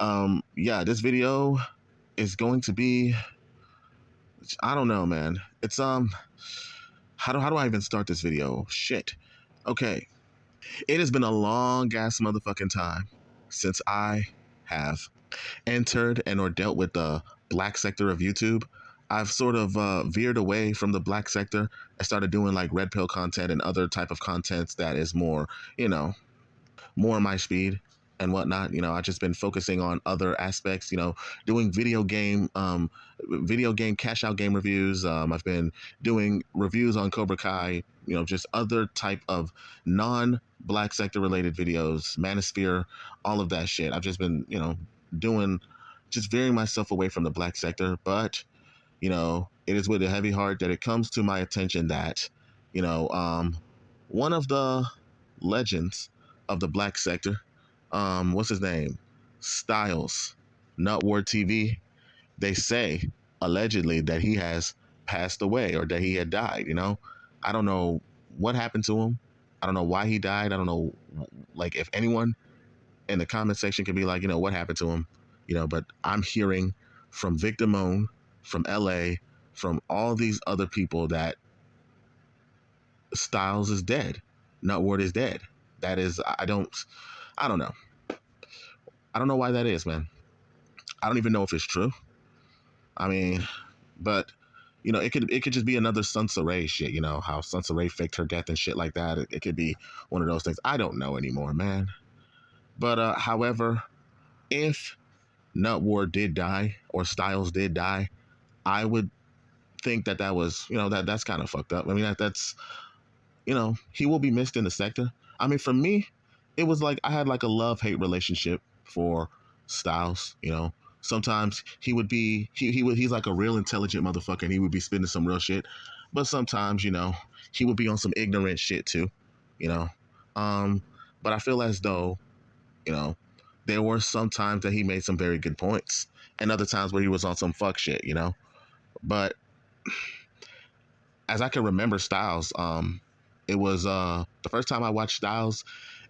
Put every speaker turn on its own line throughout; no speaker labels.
Yeah, this video is going to be, I don't know, man. It's how do I even start this video? Shit. Okay. It has been a long ass motherfucking time since I have entered and or dealt with the black sector of YouTube. I've sort of veered away from the black sector. I started doing like red pill content and other type of content that is more, more my speed and whatnot. I've just been focusing on other aspects, doing video game cash out game reviews. I've been doing reviews on Cobra Kai, just other type of non black sector related videos, Manosphere, all of that shit. I've just been, doing, just veering myself away from the black sector. But, it is with a heavy heart that it comes to my attention that, one of the legends of the black sector, what's his name? Stylz, Nutwardtv. They say allegedly that he has passed away or that he had died. I don't know what happened to him. I don't know why he died. I don't know, like, if anyone in the comment section can be like, what happened to him, but I'm hearing from Victor Moan, from LA, from all these other people that Stylz is dead. Nutward is dead. That is, I don't know. I don't know why that is, man. I don't even know if it's true. I mean, but it could just be another Sansa Ray shit. How Sansa Ray faked her death and shit like that. It could be one of those things. I don't know anymore, man. But however, if Nutward did die or Stylz did die, I would think that was, that's kind of fucked up. I mean, that's he will be missed in the sector. I mean, for me, it was like I had like a love-hate relationship for Stylz. Sometimes he would be he's like a real intelligent motherfucker and he would be spitting some real shit. But sometimes, he would be on some ignorant shit too. But I feel as though, there were some times that he made some very good points and other times where he was on some fuck shit, But as I can remember Stylz, it was the first time I watched Stylz,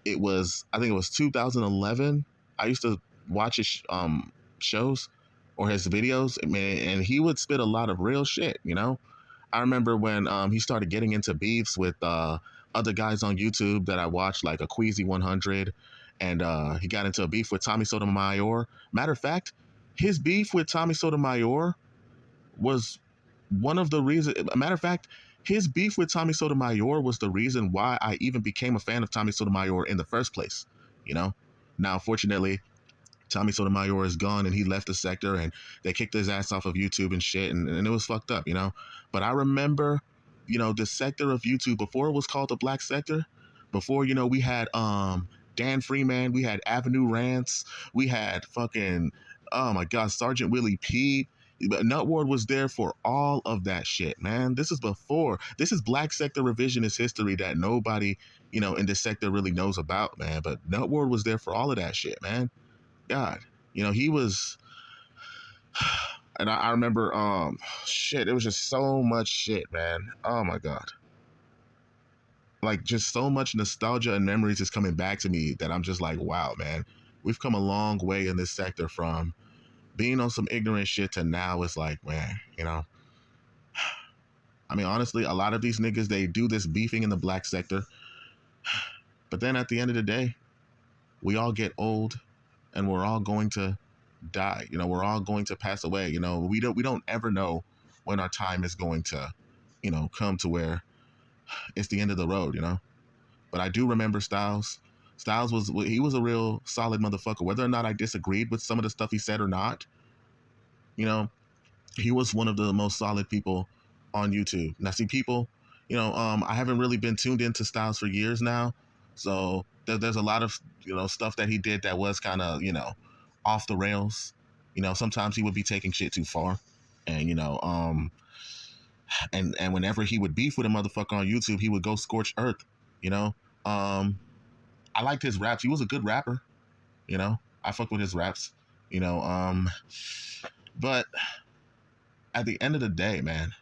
I think it was 2011. I used to watch his shows or his videos, and he would spit a lot of real shit, I remember when he started getting into beefs with other guys on YouTube that I watched, like a Queasy 100, and he got into a beef with Tommy Sotomayor. Matter of fact, his beef with Tommy Sotomayor was one of the reasons. Matter of fact, his beef with Tommy Sotomayor was the reason why I even became a fan of Tommy Sotomayor in the first place. Now, fortunately, Tommy Sotomayor is gone and he left the sector and they kicked his ass off of YouTube and shit. And it was fucked up, But I remember, the sector of YouTube before it was called the black sector, before, we had Dan Freeman, we had Avenue Rants, we had fucking, oh my God, Sergeant Willie P. But Nutward was there for all of that shit, man. This is black sector revisionist history that nobody, in this sector really knows about, man. But Nutward was there for all of that shit, man. God, he was, and I remember, shit, it was just so much shit, man. Oh my God. Like, just so much nostalgia and memories is coming back to me that I'm just like, wow, man, we've come a long way in this sector from being on some ignorant shit to now it's like, man, I mean, honestly, a lot of these niggas, they do this beefing in the black sector. But then at the end of the day, we all get old and we're all going to die. We're all going to pass away. We don't ever know when our time is going to, come to where it's the end of the road, But I do remember Stylz. Stylz was a real solid motherfucker. Whether or not I disagreed with some of the stuff he said or not, he was one of the most solid people on YouTube. Now, see, people, I haven't really been tuned into Stylz for years now, so there's a lot of stuff that he did that was kind of off the rails. Sometimes he would be taking shit too far, and and whenever he would beef with a motherfucker on YouTube, he would go scorched earth. I liked his raps. He was a good rapper. I fuck with his raps. But at the end of the day, man,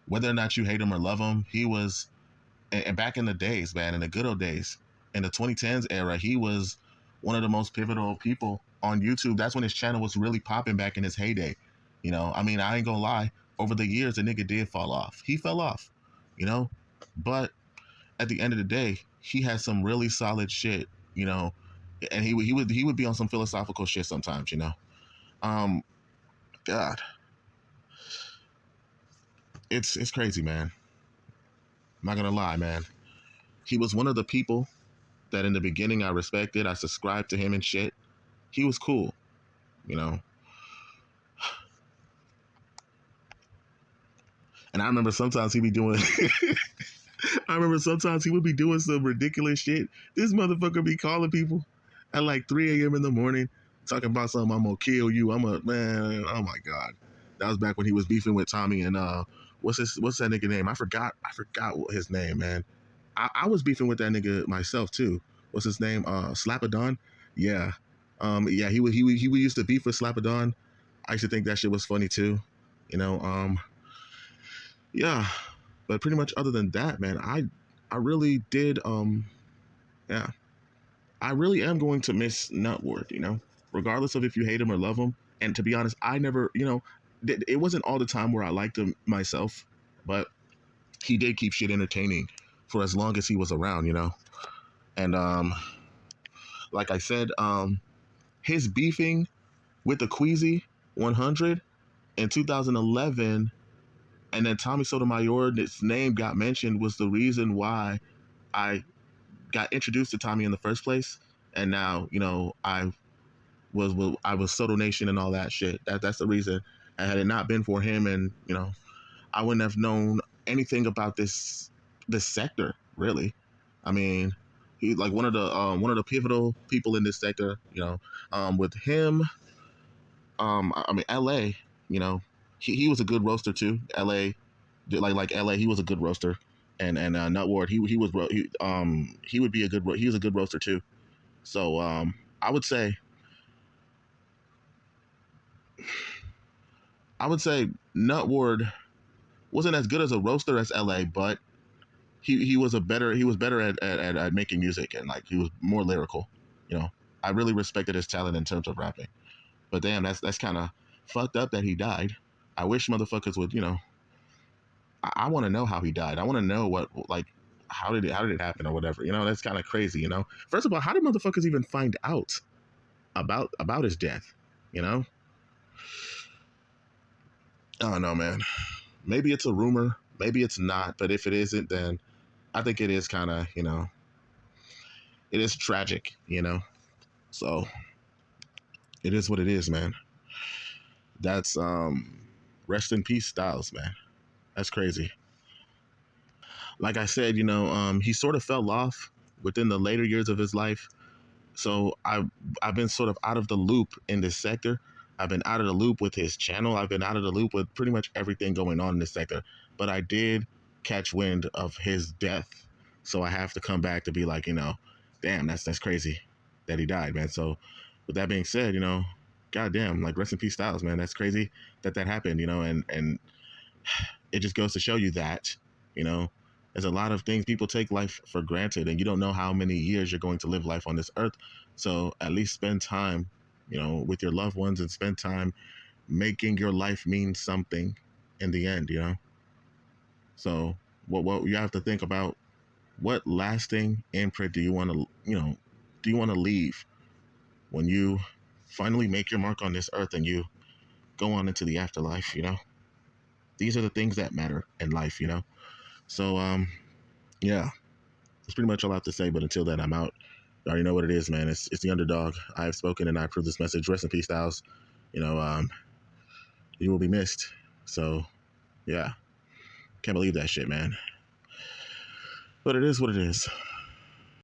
whether or not you hate him or love him, he was, and back in the days, man, in the good old days, in the 2010s era, he was one of the most pivotal people on YouTube. That's when his channel was really popping back in his heyday. You know, I mean, I ain't gonna lie. Over the years, the nigga did fall off. He fell off, you know, but at the end of the day, he had some really solid shit, you know, and he would be on some philosophical shit sometimes, you know. Um, God, it's crazy, man. I'm not gonna lie, man. He was one of the people that in the beginning I respected. I subscribed to him and shit. He was cool, you know. And I remember sometimes he be doing. I remember sometimes he would be doing some ridiculous shit. This motherfucker be calling people at like 3 a.m. in the morning, talking about something. I'm gonna kill you. I'm a man. Oh my god, that was back when he was beefing with Tommy and what's that nigga name? I forgot what his name, man. I was beefing with that nigga myself too. What's his name? Slapadon. Yeah, yeah. He used to beef with Slapadon. I used to think that shit was funny too. You know, yeah. But pretty much other than that, man, I really did yeah. I really am going to miss Nutward, you know, regardless of if you hate him or love him. And to be honest, I never, you know, it wasn't all the time where I liked him myself, but he did keep shit entertaining for as long as he was around, you know. And like I said, his beefing with the Queasy 100 in 2011, and then Tommy Sotomayor's name got mentioned, was the reason why I got introduced to Tommy in the first place. And now, you know, I was Soto Nation and all that shit. That's the reason. And had it not been for him, and you know, I wouldn't have known anything about this sector really. I mean, he's like one of the pivotal people in this sector. You know, with him, I mean, L.A. You know, he was a good roaster too. L.A. like L.A. He was a good roaster, and Nutward he would be a good he was a good roaster too. So I would say Nutward wasn't as good as a roaster as LA, but he was better at making music, and like he was more lyrical. You know, I really respected his talent in terms of rapping. But damn, that's kind of fucked up that he died. I wish motherfuckers would, you know. I want to know how he died. I want to know what, like, how did it happen or whatever. You know, that's kind of crazy. You know, first of all, how did motherfuckers even find out about his death? You know, I don't know, man. Maybe it's a rumor, maybe it's not. But if it isn't, then I think it is kind of, you know, it is tragic. You know, so it is what it is, man. That's rest in peace, Stylz, man. That's crazy. Like I said, you know, he sort of fell off within the later years of his life. So I've been sort of out of the loop in this sector. I've been out of the loop with his channel. I've been out of the loop with pretty much everything going on in this sector. But I did catch wind of his death. So I have to come back to be like, you know, damn, that's crazy that he died, man. So with that being said, you know, goddamn, like rest in peace, Stylz, man. That's crazy that happened, you know, and it just goes to show you that, you know, there's a lot of things people take life for granted, and you don't know how many years you're going to live life on this earth. So at least spend time, you know, with your loved ones, and spend time making your life mean something in the end, you know. So what you have to think about, what lasting imprint do you want to, you know, do you want to leave when you finally make your mark on this earth and you go on into the afterlife, you know? These are the things that matter in life, you know? So, yeah, that's pretty much all I have to say. But until then, I'm out. You already know what it is, man. It's the underdog. I have spoken, and I approve this message. Rest in peace, Stylz. You know, you will be missed. So, yeah, can't believe that shit, man. But it is what it is.